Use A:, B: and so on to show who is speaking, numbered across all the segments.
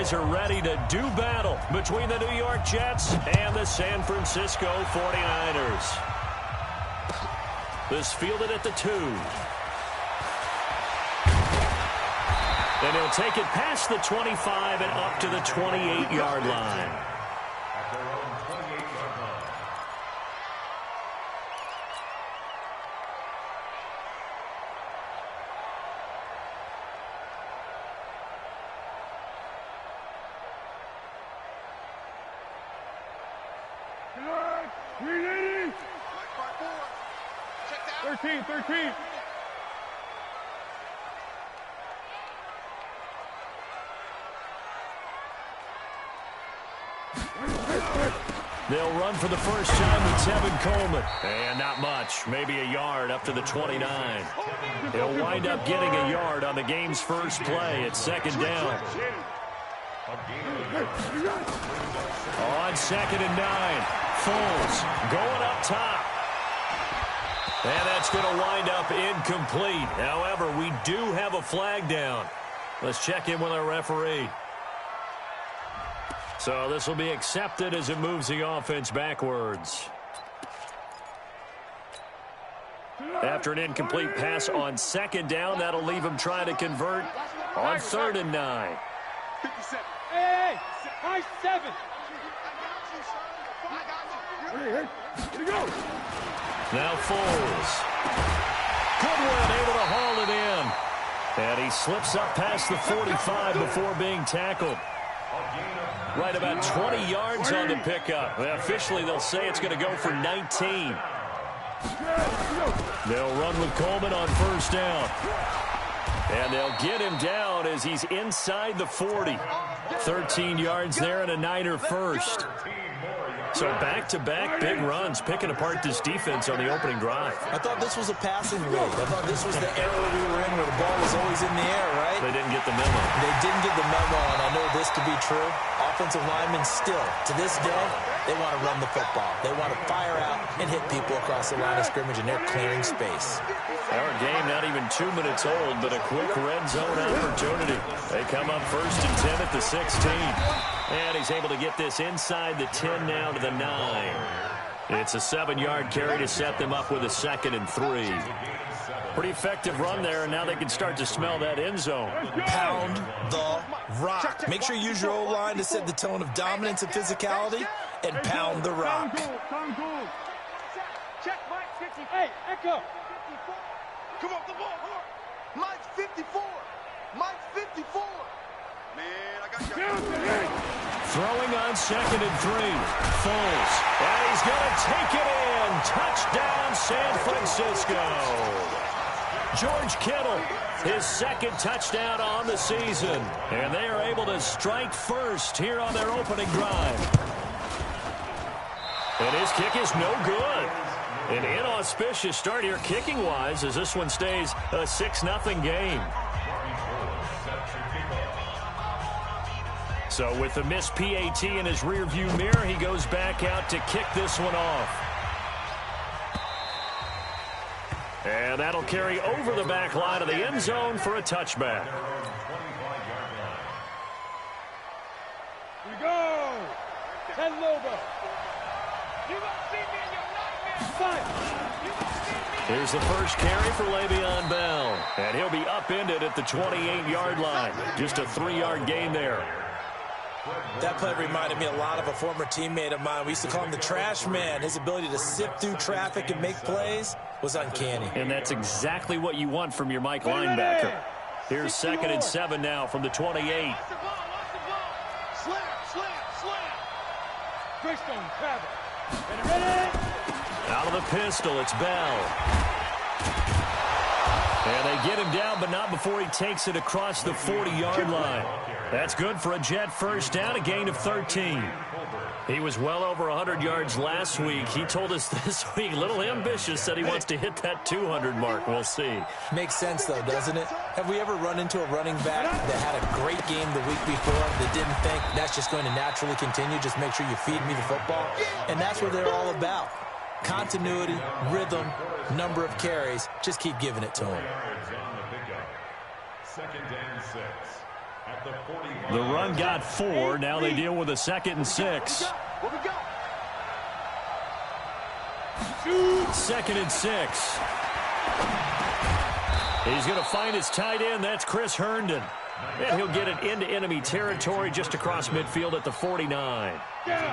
A: guys are ready to do battle between the New York Jets and the San Francisco 49ers. This fielded at the 2. And he'll take it past the 25 and up to the 28-yard line. They'll run for the first time with Tevin Coleman. And not much, maybe a yard up to the 29. He'll wind up getting a yard on the game's first play at second down. On 2nd and 9, Foles going up top. And that's going to wind up incomplete. However, we do have a flag down. Let's check in with our referee. So this will be accepted as it moves the offense backwards. After an incomplete pass on 2nd down, that'll leave him trying to convert on 3rd and 9.
B: Hey, high 7. Here we go.
A: Now Foles. Goodwin able to haul it in. And he slips up past the 45 before being tackled. Right about 20 yards on the pickup. Well, officially, they'll say it's going to go for 19. They'll run with Coleman on 1st down. And they'll get him down as he's inside the 40. 13 yards there and a Niner first. So back-to-back big runs, picking apart this defense on the opening drive.
C: I thought this was a passing league. I thought this was the era we were in where the ball was always in the air, right?
A: They didn't get the memo.
C: They didn't get the memo, and I know this to be true. Offensive linemen still, to this day, they want to run the football. They want to fire out and hit people across the line of scrimmage, and they're clearing space.
A: Our game not even 2 minutes old, but a quick red zone opportunity. They come up 1st and 10 at the 16. And he's able to get this inside the 10 now to the 9. It's a 7-yard carry to set them up with a 2nd and 3. Pretty effective run there, and now they can start to smell that end zone.
C: Pound the rock. Make sure you use your O-line to set the tone of dominance and physicality, and pound the rock.
B: Check Mike 50. Hey, Echo.
D: Come on, Mike's 54. Mike's 54. Man, I got you.
A: Throwing on 2nd and 3. Foles. And he's going to take it in. Touchdown, San Francisco. George Kittle, his 2nd touchdown on the season. And they are able to strike first here on their opening drive. And his kick is no good. An inauspicious start here kicking-wise as this one stays a 6-0 game. So with the missed PAT in his rearview mirror, he goes back out to kick this one off. And that'll carry over the back line of the end zone for a touchback.
B: Here we go. Ted Lobo. You gonna see me in your nightmare.
A: Here's the first carry for Le'Veon Bell. And he'll be upended at the 28-yard line. Just a 3-yard gain there.
C: That play reminded me a lot of a former teammate of mine. We used to call him the trash man. His ability to sift through traffic and make plays was uncanny.
A: And that's exactly what you want from your Mike linebacker. Here's 2nd and 7 now from the 28.
B: Slam. Greystone, Travis. Ready?
A: Out of the pistol, it's Bell. And they get him down, but not before he takes it across the 40-yard line. That's good for a Jet first down, a gain of 13. He was well over 100 yards last week. He told us this week, a little ambitious, said he wants to hit that 200 mark. We'll see.
C: Makes sense, though, doesn't it? Have we ever run into a running back that had a great game the week before that didn't think that's just going to naturally continue? Just make sure you feed me the football. And that's what they're all about. Continuity, rhythm, number of carries. Just keep giving it to him.
E: 2nd and 6.
A: The run got 4. Now they deal with a 2nd and 6.
D: What we got?
A: 2nd and 6. He's going to find his tight end. That's Chris Herndon. And he'll get it into enemy territory just across midfield at the 49.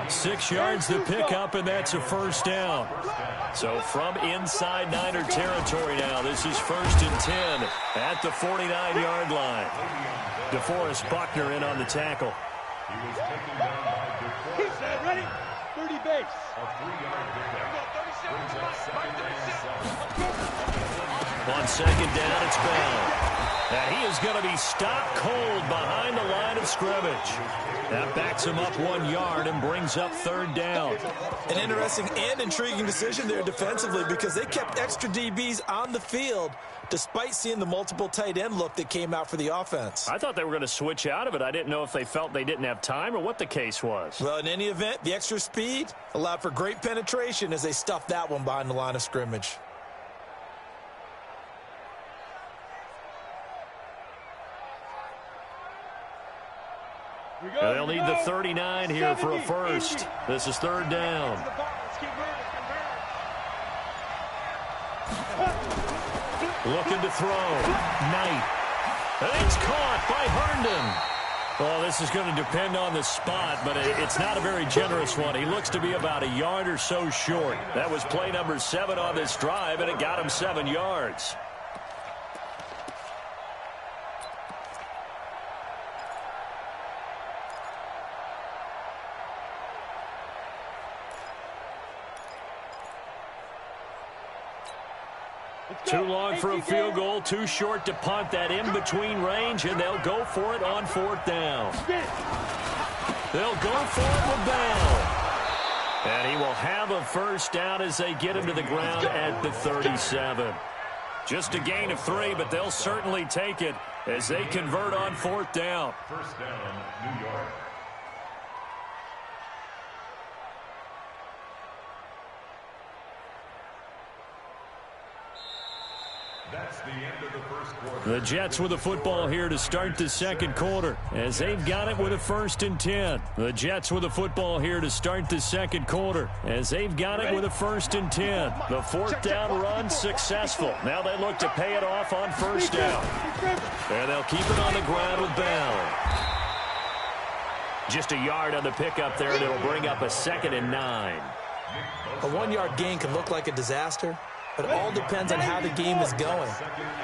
A: 6 yards to pick up, and that's a first down. So from inside Niner territory now, this is 1st and 10 at the 49-yard line. DeForest Buckner in on the tackle.
B: Ready? 30 base.
A: On 2nd down, it's Bell. And he is going to be stopped cold behind the line of scrimmage. That backs him up 1 yard and brings up 3rd down.
C: An interesting and intriguing decision there defensively because they kept extra DBs on the field despite seeing the multiple tight end look that came out for the offense.
A: I thought they were going to switch out of it. I didn't know if they felt they didn't have time or what the case was.
C: Well, in any event, the extra speed allowed for great penetration as they stuffed that one behind the line of scrimmage.
A: They'll need the 39 here for a first. This is 3rd down. Looking to throw. Knight. And it's caught by Herndon. Well, this is going to depend on the spot, but it's not a very generous one. He looks to be about a yard or so short. That was play number 7 on this drive, and it got him 7 yards. Too long for a field goal, too short to punt. That in-between range, and they'll go for it on 4th down. They'll go for it with Bell. And he will have a first down as they get him to the ground at the 37. Just a gain of 3, but they'll certainly take it as they convert on 4th down.
E: First down, New York. That's the end of the first quarter.
A: The Jets with the football here to start the 2nd quarter as they've got it with a 1st and 10. The Jets with the football here to start the 2nd quarter as they've got it with a 1st and 10. The 4th down run successful. Now they look to pay it off on 1st down. And they'll keep it on the ground with Bell. Just a yard on the pickup there, and it'll bring up a 2nd and 9.
C: A 1-yard gain can look like a disaster, but it all depends on how the game is going.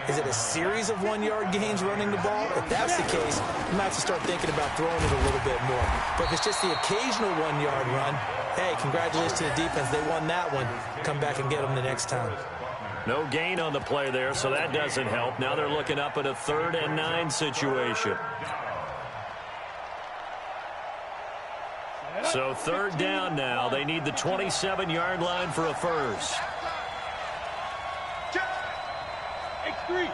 C: Is it a series of 1-yard gains running the ball? If that's the case, you might have to start thinking about throwing it a little bit more. But if it's just the occasional 1-yard run, hey, congratulations to the defense. They won that one. Come back and get them the next time.
A: No gain on the play there, so that doesn't help. Now they're looking up at a 3rd and 9 situation. So 3rd down now. They need the 27-yard line for a first.
B: X3,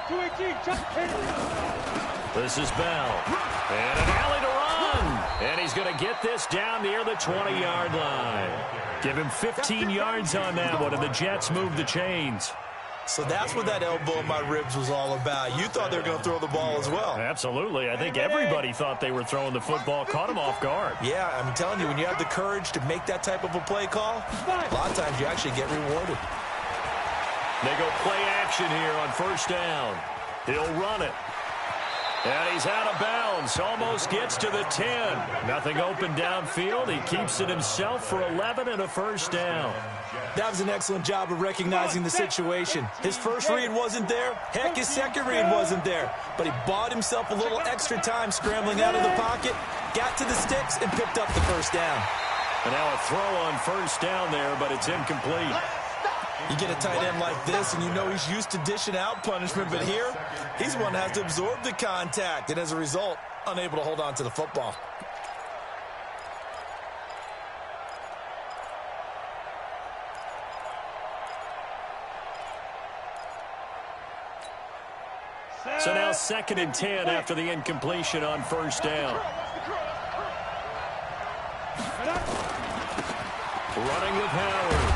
B: 218,
A: This is Bell. And an alley to run. And he's going to get this down near the 20-yard line. Give him 15 yards on that one, and the Jets move the chains.
C: So that's what that elbow in my ribs was all about. You thought they were going to throw the ball as well.
A: Absolutely. I think everybody thought they were throwing the football, caught him off guard.
C: Yeah, I'm telling you, when you have the courage to make that type of a play call, a lot of times you actually get rewarded.
A: They go play action here on 1st down. He'll run it. And he's out of bounds. Almost gets to the 10. Nothing open downfield. He keeps it himself for 11 and a first down.
C: That was an excellent job of recognizing the situation. His first read wasn't there. Heck, his second read wasn't there. But he bought himself a little extra time scrambling out of the pocket, got to the sticks, and picked up the first down.
A: And now a throw on 1st down there, but it's incomplete.
C: You get a tight end like this, and you know he's used to dishing out punishment, but here, he's one that has to absorb the contact, and as a result, unable to hold on to the football.
A: So now 2nd and 10 after the incompletion on 1st down. Running with Howard.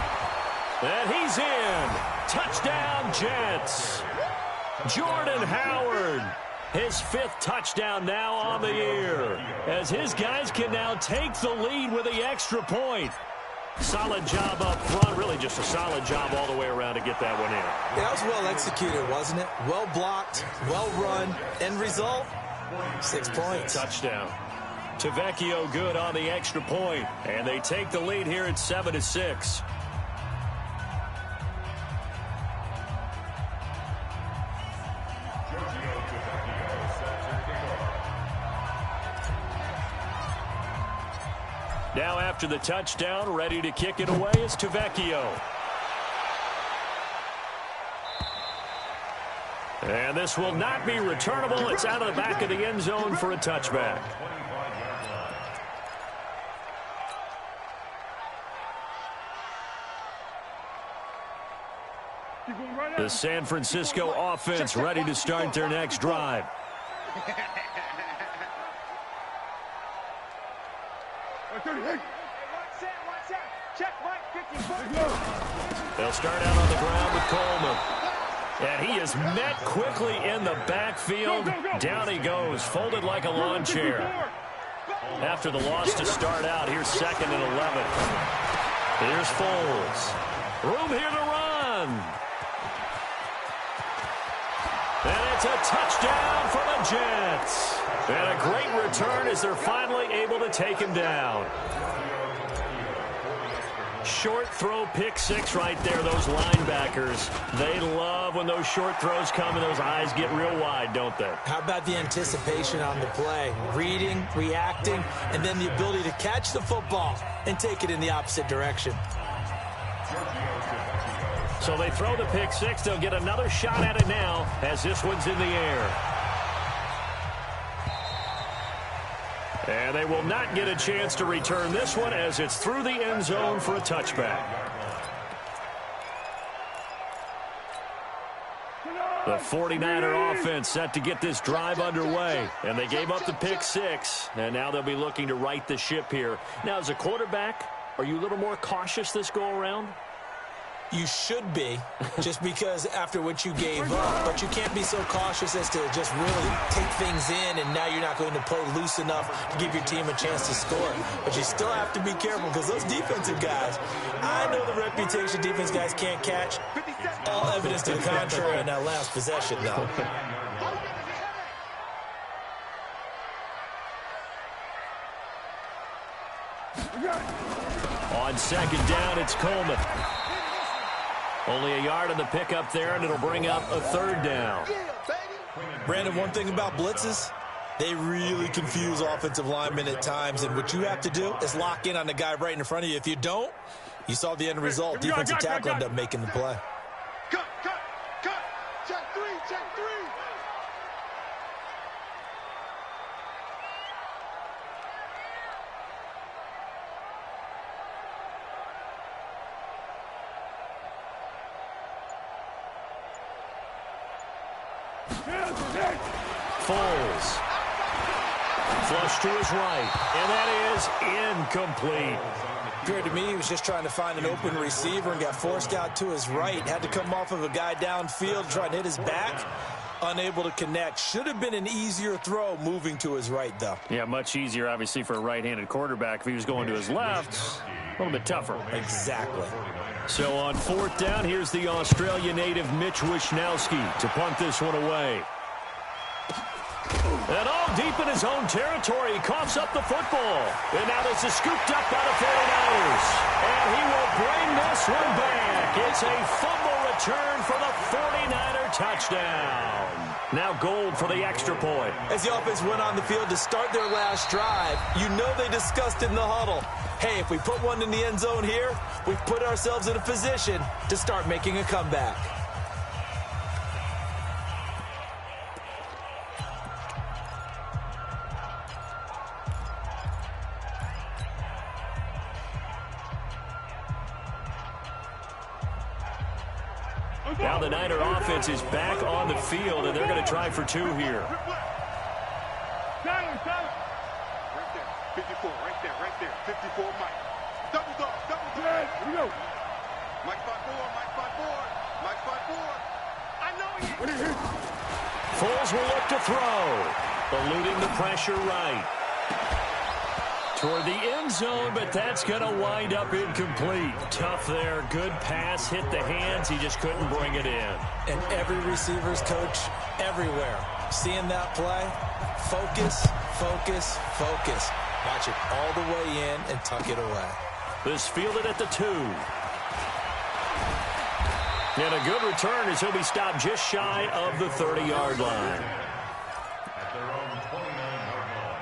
A: And he's in. Touchdown, Jets. Jordan Howard. His 5th touchdown now on the year, as his guys can now take the lead with the extra point. Solid job up front, really just a solid job all the way around to get that one in.
C: Yeah, that was well executed, wasn't it? Well blocked, well run. End result, 6 points.
A: Touchdown. Tavecchio good on the extra point, and they take the lead here at 7-6. Now after the touchdown, ready to kick it away is Tavecchio. And this will not be returnable. It's out of the back of the end zone for a touchback. The San Francisco offense ready to start their next drive. They'll start out on the ground with Coleman. And he is met quickly in the backfield. Down he goes, folded like a lawn chair. After the loss to start out, here's 2nd and 11. Here's Foles. Room here to run. And it's a touchdown for the Jets. And a great return as they're finally able to take him down. Short throw, pick 6 right there. Those linebackers, they love when those short throws come and those eyes get real wide, don't they?
C: How about the anticipation on the play? Reading, reacting, and then the ability to catch the football and take it in the opposite direction.
A: So they throw the pick 6. They'll get another shot at it now as this one's in the air. And they will not get a chance to return this one as it's through the end zone for a touchback. The 49er offense set to get this drive underway. And they gave up the pick 6. And now they'll be looking to right the ship here. Now, as a quarterback, are you a little more cautious this go-around?
C: You should be, just because after what you gave up, but you can't be so cautious as to just really take things in, and now you're not going to play loose enough to give your team a chance to score. But you still have to be careful because those defensive guys, I know the reputation defense guys can't catch. All evidence to the contrary on that last possession, though.
A: On 2nd down, it's Coleman. Only a yard on the pickup there, and it'll bring up a 3rd down.
C: Brandon, one thing about blitzes, they really confuse offensive linemen at times, and what you have to do is lock in on the guy right in front of you. If you don't, you saw the end result. Defensive tackle ended up making the play.
D: Cut. Check 3.
A: Foles. Flush to his right, and that is incomplete.
C: Appeared to me he was just trying to find an open receiver and got forced out to his right. Had to come off of a guy downfield, try and hit his back. Unable to connect. Should have been an easier throw moving to his right, though.
A: Yeah, much easier, obviously, for a right-handed quarterback. If he was going to his left, a little bit tougher.
C: Exactly.
A: So on 4th down, here's the Australia native Mitch Wishnowski to punt this one away. And all deep in his own territory, he coughs up the football. And now this is scooped up by the 49ers. And he will bring this one back. It's a fumble return for the 49er touchdown. Now Gold for the extra point.
C: As the offense went on the field to start their last drive, you know they discussed in the huddle, hey, if we put one in the end zone here, we've put ourselves in a position to start making a comeback.
A: Now the Niner offense is back on the field, and they're going to try for 2 here.
B: Silence.
D: Right there. 54, right there. 54, Mike. Double dog.
B: Here we go.
D: Mike 5-4. I know he is.
A: Foles will look to throw. Eluding the pressure right. Toward the end zone, but that's going to wind up incomplete. Tough there. Good pass. Hit the hands. He just couldn't bring it in.
C: And every receiver's coach everywhere. Seeing that play, focus, focus, focus. Watch it all the way in and tuck it away.
A: This fielded at the 2. And a good return as he'll be stopped just shy of the 30-yard line.
E: At their own 29-yard line.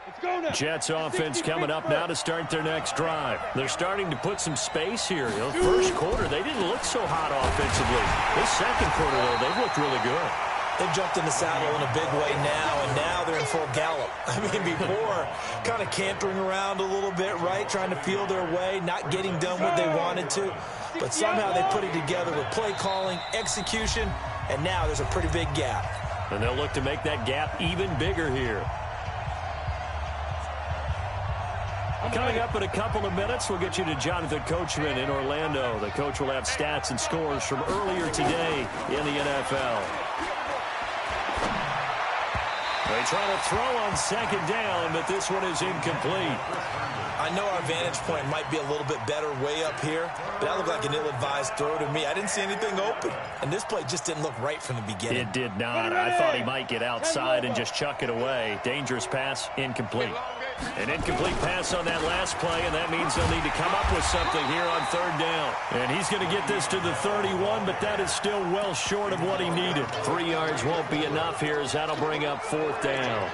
B: Let's go now.
A: Jets offense coming up now to start their next drive. They're starting to put some space here. You know, first quarter, they didn't look so hot offensively. This second quarter, though, they've looked really good.
C: They've jumped in the saddle in a big way now, and now they're in full gallop. I mean, before, kind of cantering around a little bit, right? Trying to feel their way, not getting done what they wanted to. But somehow they put it together with play calling, execution, and now there's a pretty big gap.
A: And they'll look to make that gap even bigger here. Coming up in a couple of minutes, we'll get you to Jonathan Coachman in Orlando. The coach will have stats and scores from earlier today in the NFL. They try to throw on second down, but this one is incomplete.
C: I know our vantage point might be a little bit better way up here, but that looked like an ill-advised throw to me. I didn't see anything open, and this play just didn't look right from the beginning.
A: It did not. I thought he might get outside and just chuck it away. Dangerous pass, incomplete. An incomplete pass on that last play, and that means they'll need to come up with something here on third down. And he's going to get this to the 31, but that is still well short of what he needed. 3 yards won't be enough here as that'll bring up fourth down.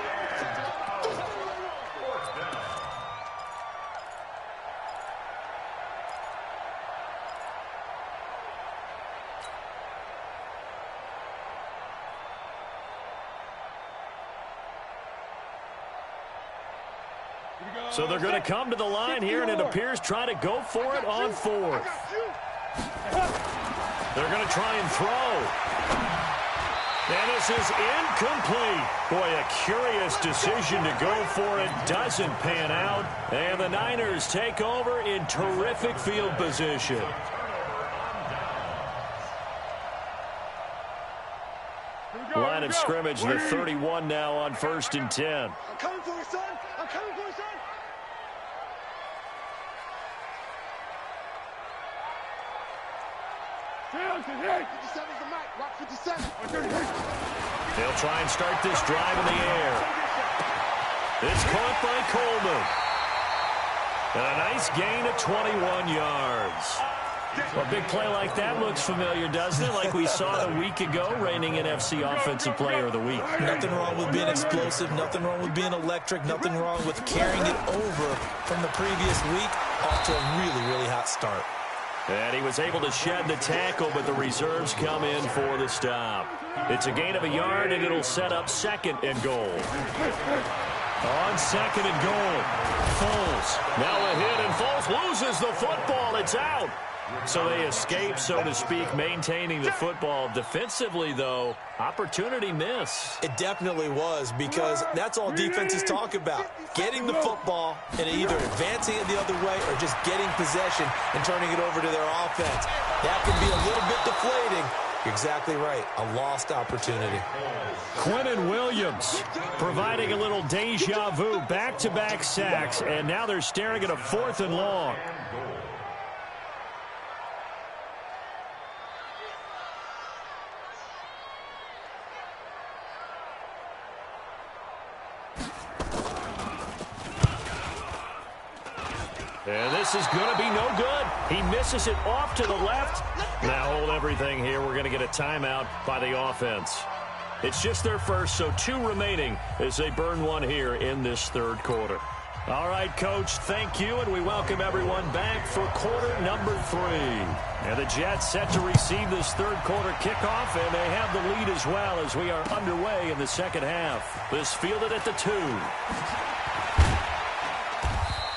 A: So they're going to come to the line here, and it appears try to go for it on fourth. They're going to try and throw. And this is incomplete. Boy, a curious decision to go for it. Doesn't pan out. And the Niners take over in terrific field position. Line of scrimmage, the 31 now on 1st and 10.
B: I'm coming for you, son. I'm coming for you, son.
A: They'll try and start this drive in the air. It's caught by Coleman. And a nice gain of 21 yards. Well, a big play like that looks familiar, doesn't it? Like we saw a week ago, reigning NFC Offensive Player of the Week.
C: Nothing wrong with being explosive. Nothing wrong with being electric. Nothing wrong with carrying it over from the previous week off to a really, really hot start.
A: And he was able to shed the tackle, but the reserves come in for the stop. It's a gain of a yard, and it'll set up 2nd and goal. On 2nd and goal, Foles. Now a hit, and Foles loses the football. It's out. So they escape, so to speak, maintaining the football. Defensively, though, opportunity miss.
C: It definitely was, because that's all defenses talk about. Getting the football and either advancing it the other way or just getting possession and turning it over to their offense. That can be a little bit deflating. You're exactly right. A lost opportunity.
A: Quinnen Williams providing a little deja vu. Back-to-back sacks, and now they're staring at a 4th and long. And this is going to be no good. He misses it off to the left. Now hold everything here. We're going to get a timeout by the offense. It's just their first, so 2 remaining as they burn one here in this 3rd quarter. All right, Coach, thank you, and we welcome everyone back for quarter number 3. And the Jets set to receive this 3rd quarter kickoff, and they have the lead as well as we are underway in the 2nd half. This fielded at the 2.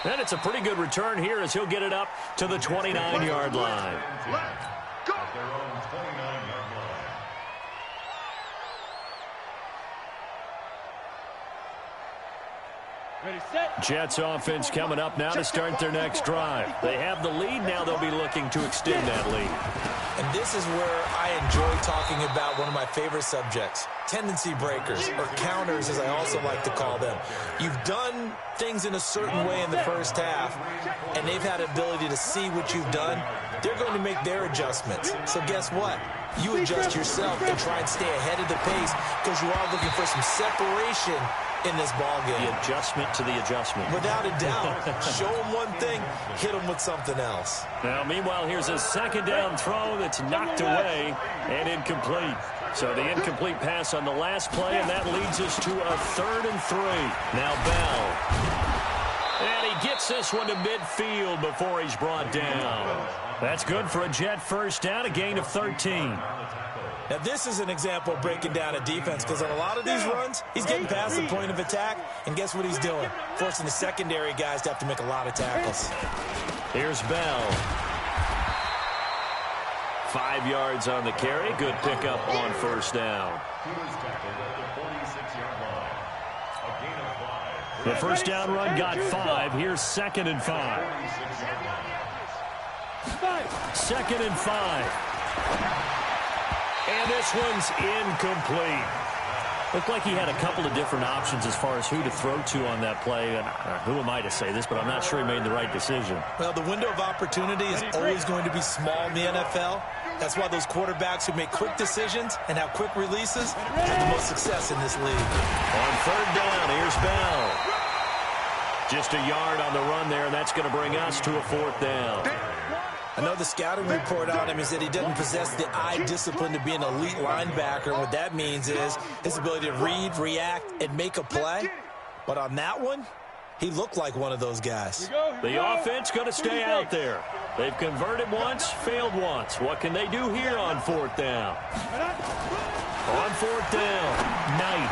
A: And it's a pretty good return here as he'll get it up to the 29-yard line.
E: At their own 29-yard line.
B: Ready, set.
A: Jets offense coming up now to start their next drive. They have the lead. Now they'll be looking to extend that lead.
C: And this is where I enjoy talking about one of my favorite subjects, tendency breakers, or counters as I also like to call them. You've done things in a certain way in the first half, and they've had ability to see what you've done. They're going to make their adjustments. So guess what? You adjust yourself and try and stay ahead of the pace because you are looking for some separation in this ball game.
A: The adjustment to the adjustment.
C: Without a doubt. Show them one thing, hit them with something else.
A: Now, meanwhile, here's a second down throw that's knocked away and incomplete. So the incomplete pass on the last play, and that leads us to a 3rd and 3. Now Bell. And he gets this one to midfield before he's brought down. That's good for a Jet first down, a gain of 13.
C: Now, this is an example of breaking down a defense because on a lot of these runs, he's getting past the point of attack, and guess what he's doing? Forcing the secondary guys to have to make a lot of tackles.
A: Here's Bell. 5 yards on the carry. Good pickup on first down. The first down run got 5. Here's 2nd and 5. 2nd and 5. And this one's incomplete. Looked like he had a couple of different options as far as who to throw to on that play. And who am I to say this, but I'm not sure he made the right decision.
C: Well, the window of opportunity is always going to be small in the NFL. That's why those quarterbacks who make quick decisions and have quick releases have the most success in this league.
A: On 3rd down, here's Bell. Just a yard on the run there, and that's going to bring us to a 4th down.
C: I know the scouting report on him is that he doesn't possess the eye discipline to be an elite linebacker. What that means is his ability to read, react, and make a play. But on that one, he looked like one of those guys.
A: The offense going to stay out there. They've converted once, failed once. What can they do here on 4th down? On 4th down, Knight.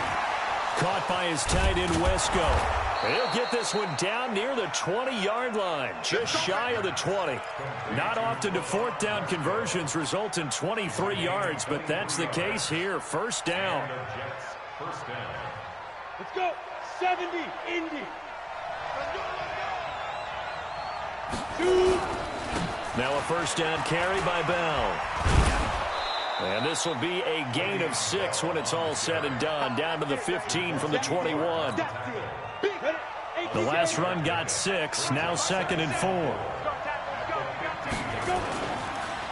A: Caught by his tight end, Wesco. He'll get this one down near the 20-yard line, just shy of the 20. Not often do 4th down conversions result in 23 yards, but that's the case here. First down.
B: Let's go. 70, Indy. 2.
A: Now a first down carry by Bell. And this will be a gain of 6 when it's all said and done. Down to the 15 from the 21. The last run got 6. Now 2nd and 4.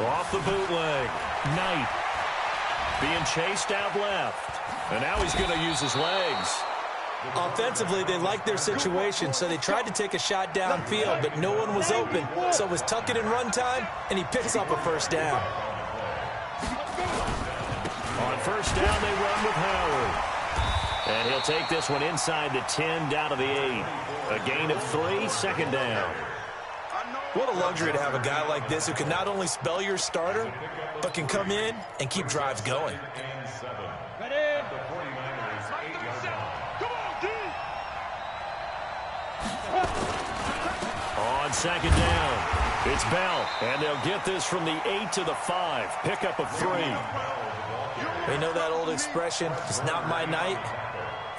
A: Off the bootleg. Knight being chased out left. And now he's going to use his legs.
C: Offensively, they liked their situation, so they tried to take a shot downfield, but no one was open. So it was tuck it and run time, and he picks up a first down.
A: On first down, they run with Howard. And he'll take this one inside the 10, down to the 8. A gain of 3, 2nd down.
C: What a luxury to have a guy like this who can not only spell your starter, but can come in and keep drives going.
A: On 2nd down, it's Bell. And they'll get this from the 8 to the 5. Pickup of 3.
C: We know that old expression, it's not my night.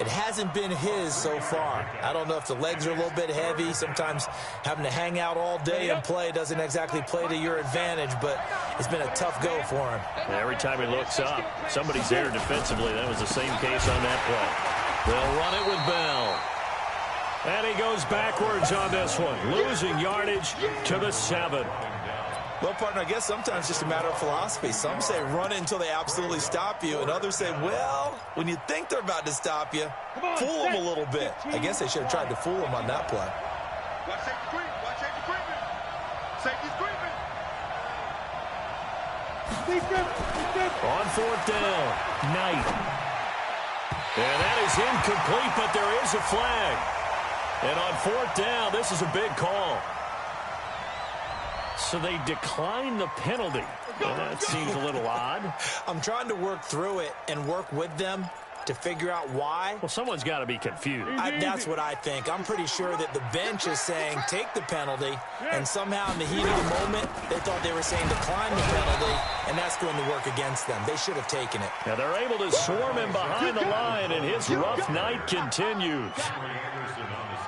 C: It hasn't been his so far. I don't know if the legs are a little bit heavy. Sometimes having to hang out all day and play doesn't exactly play to your advantage, but it's been a tough go for him.
A: Every time he looks up, somebody's there defensively. That was the same case on that play. They'll run it with Bell. And he goes backwards on this one, losing yardage to the 7.
C: Well, partner, I guess sometimes it's just a matter of philosophy. Some say run it until they absolutely stop you, and others say, well, when you think they're about to stop you, fool them a little bit. I guess they should have tried to fool them on that play.
D: Watch safety creep. Watch safety creeping. Safety's creeping.
A: On 4th down, Knight. And that is incomplete, but there is a flag. And on 4th down, this is a big call. So they decline the penalty. Well, that seems a little odd.
C: I'm trying to work through it and work with them to figure out why.
A: Well, someone's got to be confused.
C: That's what I think. I'm pretty sure that the bench is saying take the penalty, and somehow in the heat of the moment, they thought they were saying decline the penalty, and that's going to work against them. They should have taken it.
A: Now they're able to swarm him behind the line, and his rough night continues.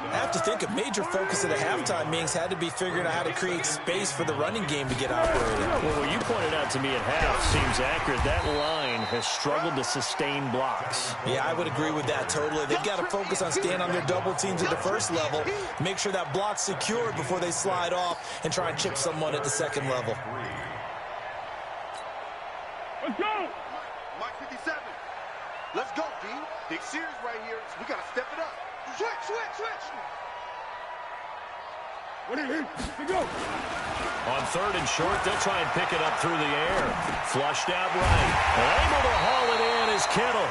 C: I have to think a major focus of the halftime meetings had to be figuring out how to create space for the running game to get operated.
A: Well, what you pointed out to me at half seems accurate. That line has struggled to sustain blocks.
C: Yeah, I would agree with that totally. They've got to focus on staying on their double teams at the first level, make sure that block's secured before they slide off and try and chip someone at the second level.
B: Let's go!
D: Mike 57. Let's go, D. Big series right here. So we got to step it up. Switch.
B: What are you? Here go.
A: On third and short, they'll try and pick it up through the air. Flushed out right. Able to haul it in is Kittle.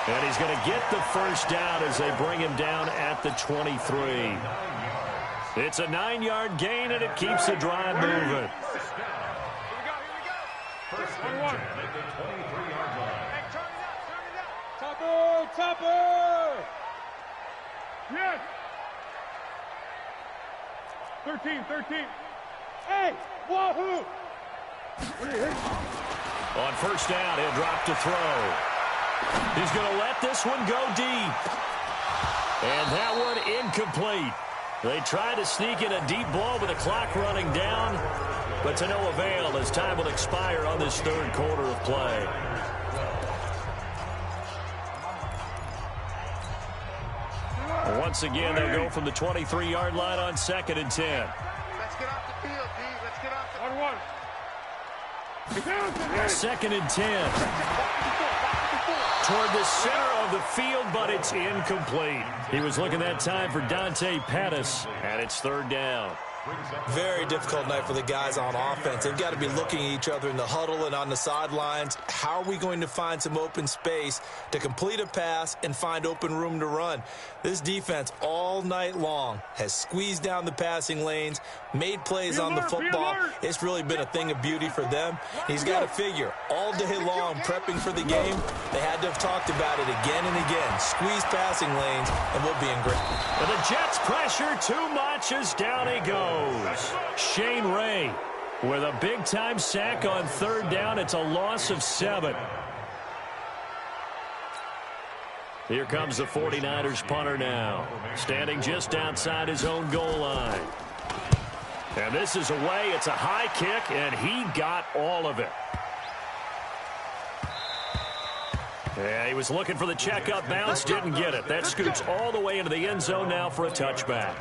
A: And he's going to get the first down as they bring him down at the 23. It's a 9-yard gain, and it keeps the drive moving.
B: Here we go.
E: First and 10 at the 23-yard line.
B: Hey, turn it up. Topper! Yes! 13. Hey, wahoo!
A: On first down, he'll drop to throw. He's going to let this one go deep. And that one incomplete. They try to sneak in a deep ball with the clock running down, but to no avail as time will expire on this third quarter of play. Once again, they'll go from the 23-yard line on 2nd and 10.
D: Let's get off the field, D. Let's get off the
B: 1-1.
A: 2nd and 10. Toward the center of the field, but it's incomplete. He was looking that time for Dante Pettis, and it's third down.
C: Very difficult night for the guys on offense. They've got to be looking at each other in the huddle and on the sidelines. How are we going to find some open space to complete a pass and find open room to run? This defense all night long has squeezed down the passing lanes, made plays on the football. It's really been a thing of beauty for them. He's got to figure all day long prepping for the game. They had to have talked about it again and again. Squeeze passing lanes and we'll be in great.
A: But the Jets pressure too much as down he goes. Shane Ray with a big-time sack on third down. It's a loss of 7. Here comes the 49ers punter now, standing just outside his own goal line. And this is away. It's a high kick, and he got all of it. Yeah, he was looking for the check-up bounce, didn't get it. That scoots all the way into the end zone now for a touchback.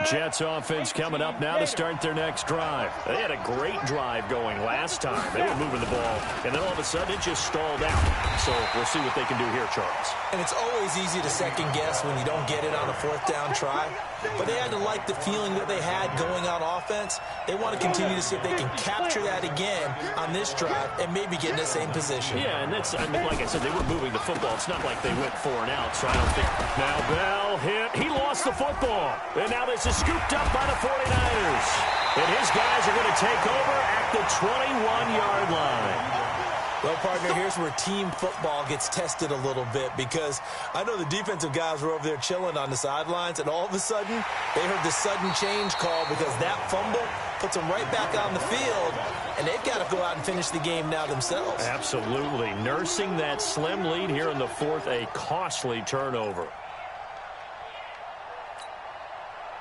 A: Jets offense coming up now to start their next drive. They had a great drive going last time. They were moving the ball, and then all of a sudden it just stalled out. So we'll see what they can do here, Charles.
C: And it's always easy to second guess when you don't get it on a fourth down try. But they had to like the feeling that they had going on offense. They want to continue to see if they can capture that again on this drive and maybe get in the same position.
A: Yeah, and that's, I mean, like I said, they were moving the football. It's not like they went 4 and out, so I don't think. Now Bell hit. He lost the football. And now this is scooped up by the 49ers. And his guys are going to take over at the 21-yard line.
C: Well, partner, here's where team football gets tested a little bit because I know the defensive guys were over there chilling on the sidelines, and all of a sudden, they heard the sudden change call because that fumble puts them right back on the field, and they've got to go out and finish the game now themselves.
A: Absolutely. Nursing that slim lead here in the fourth, a costly turnover.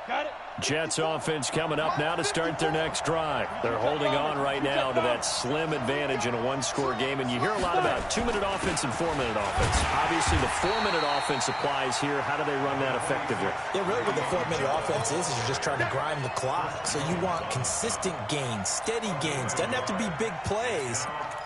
B: Got it.
A: Jets offense coming up now to start their next drive. They're holding on right now to that slim advantage in a one-score game, and you hear a lot about 2-minute offense and 4-minute offense. Obviously, the 4-minute offense applies here. How do they run that effectively?
C: Yeah, really what the 4-minute offense is you're just trying to grind the clock. So you want consistent gains, steady gains. Doesn't have to be big plays,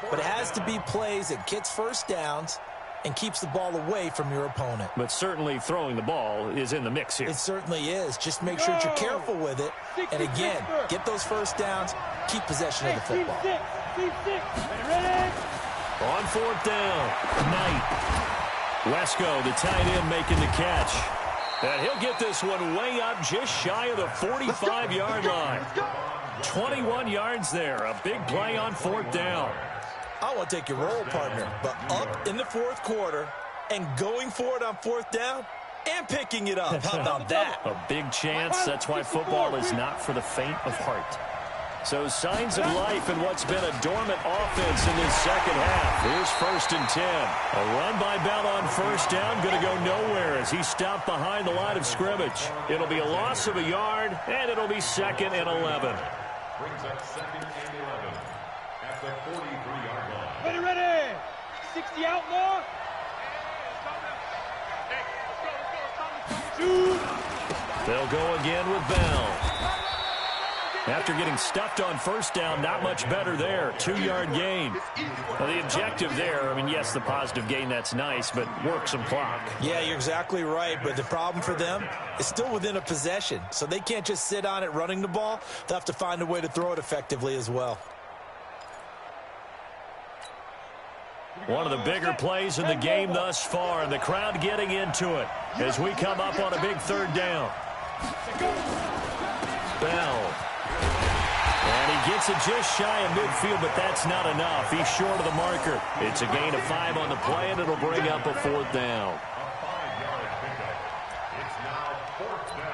C: but it has to be plays that gets first downs and keeps the ball away from your opponent.
A: But certainly throwing the ball is in the mix here.
C: It certainly is. Just make sure that you're careful with it. And again, get those first downs, keep possession of the football.
A: On fourth down, Knight. Wesco, the tight end, making the catch. And he'll get this one way up just shy of the 45-yard line. 21 yards there. A big play on fourth down.
C: I want to take your role, partner, but up in the fourth quarter and going for it on fourth down and picking it up. How about that?
A: A big chance. That's why football is not for the faint of heart. So signs of life in what's been a dormant offense in this second half. Here's 1st and 10. A run by Bell on 1st down, going to go nowhere as he stopped behind the line of scrimmage. It'll be a loss of a yard, and it'll be 2nd and 11.
E: Brings up 2nd and 11 at the 43-yard line.
B: Ready, ready. 60 outlaw.
A: They'll go again with Bell. After getting stuffed on 1st down, not much better there. 2-yard gain. Well, the objective there, I mean, yes, the positive gain, that's nice, but work some clock.
C: Yeah, you're exactly right, but the problem for them is still within a possession, so they can't just sit on it running the ball. They'll have to find a way to throw it effectively as well.
A: One of the bigger plays in the game thus far, and the crowd getting into it as we come up on a big 3rd down. Bell. And he gets it just shy of midfield, but that's not enough. He's short of the marker. It's a gain of 5 on the play, and it'll bring up a 4th down.
E: A 5-yard pickup. It's now 4th down.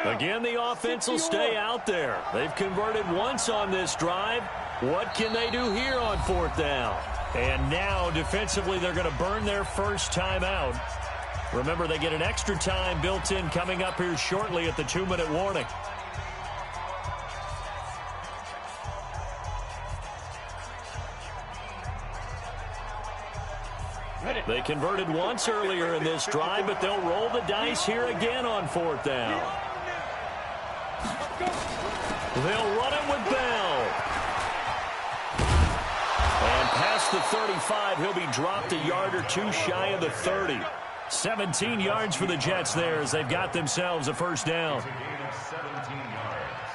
A: Again, the offense will stay out there. They've converted once on this drive. What can they do here on 4th down? And now, defensively, they're going to burn their first time out. Remember, they get an extra time built in coming up here shortly at the 2-minute warning. They converted once earlier in this drive, but they'll roll the dice here again on 4th down. They'll run it with Bell. And past the 35, he'll be dropped a yard or two shy of the 30. 17 yards for the Jets there as they've got themselves a 1st down.
E: It's a gain of 17 yards.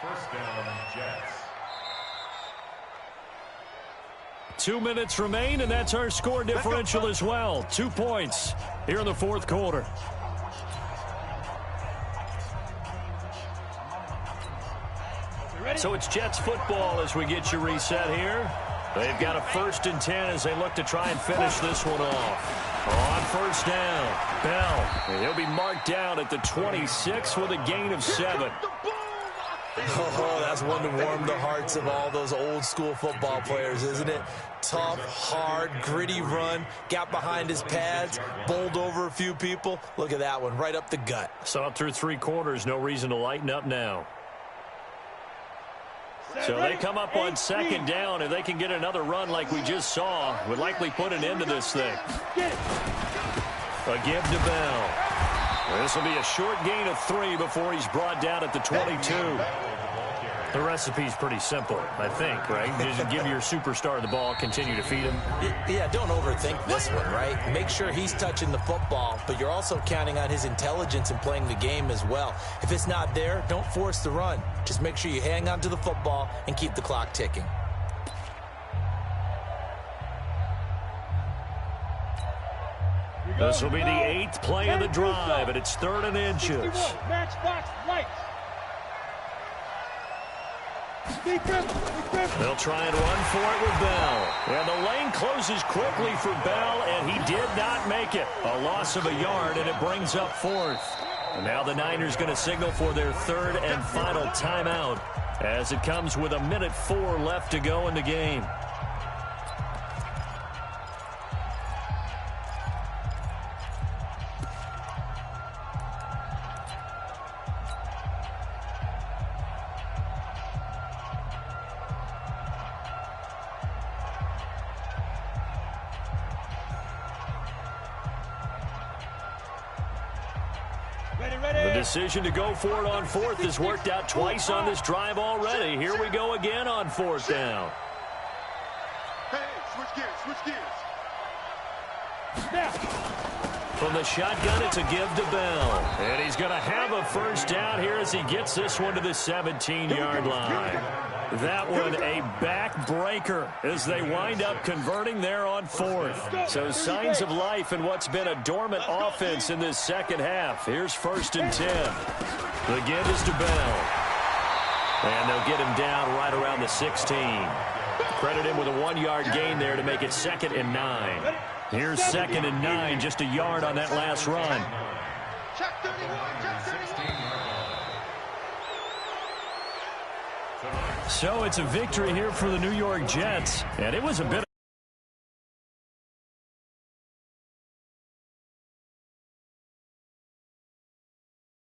E: 1st down, Jets.
A: 2 minutes remain, and that's our score differential as well. 2 points here in the 4th quarter. So it's Jets football as we get you reset here. They've got a 1st and 10 as they look to try and finish this one off. On 1st down, Bell. He'll be marked down at the 26 with a gain of 7.
C: Oh, that's one to warm the hearts of all those old school football players, isn't it? Tough, hard, gritty run, got behind his pads, bowled over a few people. Look at that one, right up the gut.
A: So up through 3 quarters, no reason to lighten up now. So they come up on 2nd down. If they can get another run like we just saw, would likely put an end to this thing. A give to Bell. This will be a short gain of 3 before he's brought down at the 22. The recipe's pretty simple, I think, right? Just give your superstar the ball, continue to feed him.
C: Yeah, don't overthink this one, right? Make sure he's touching the football, but you're also counting on his intelligence in playing the game as well. If it's not there, don't force the run. Just make sure you hang on to the football and keep the clock ticking.
A: This will be the 8th play of the drive, and it's 3rd and inches.
B: Matchbox lights.
A: They'll try and run for it with Bell. And the lane closes quickly for Bell, and he did not make it. A loss of a yard, and it brings up 4th. And now the Niners going to signal for their 3rd and final timeout as it comes with 1:04 left to go in the game. The decision to go for it on 4th has worked out twice on this drive already. Here we go again on 4th down.
D: Hey, switch gears.
A: From the shotgun, it's a give to Bell. And he's going to have a 1st down here as he gets this one to the 17-yard line. That one a backbreaker as they wind up converting there on 4th. So signs of life in what's been a dormant offense in this second half. Here's 1st and 10. The give is to Bell. And they'll get him down right around the 16. Credit him with a 1-yard gain there to make it 2nd and 9. Here's 2nd and 9, just a yard on that last run.
D: Check 31, check 31.
A: So it's a victory here for the New York Jets, and it was a bit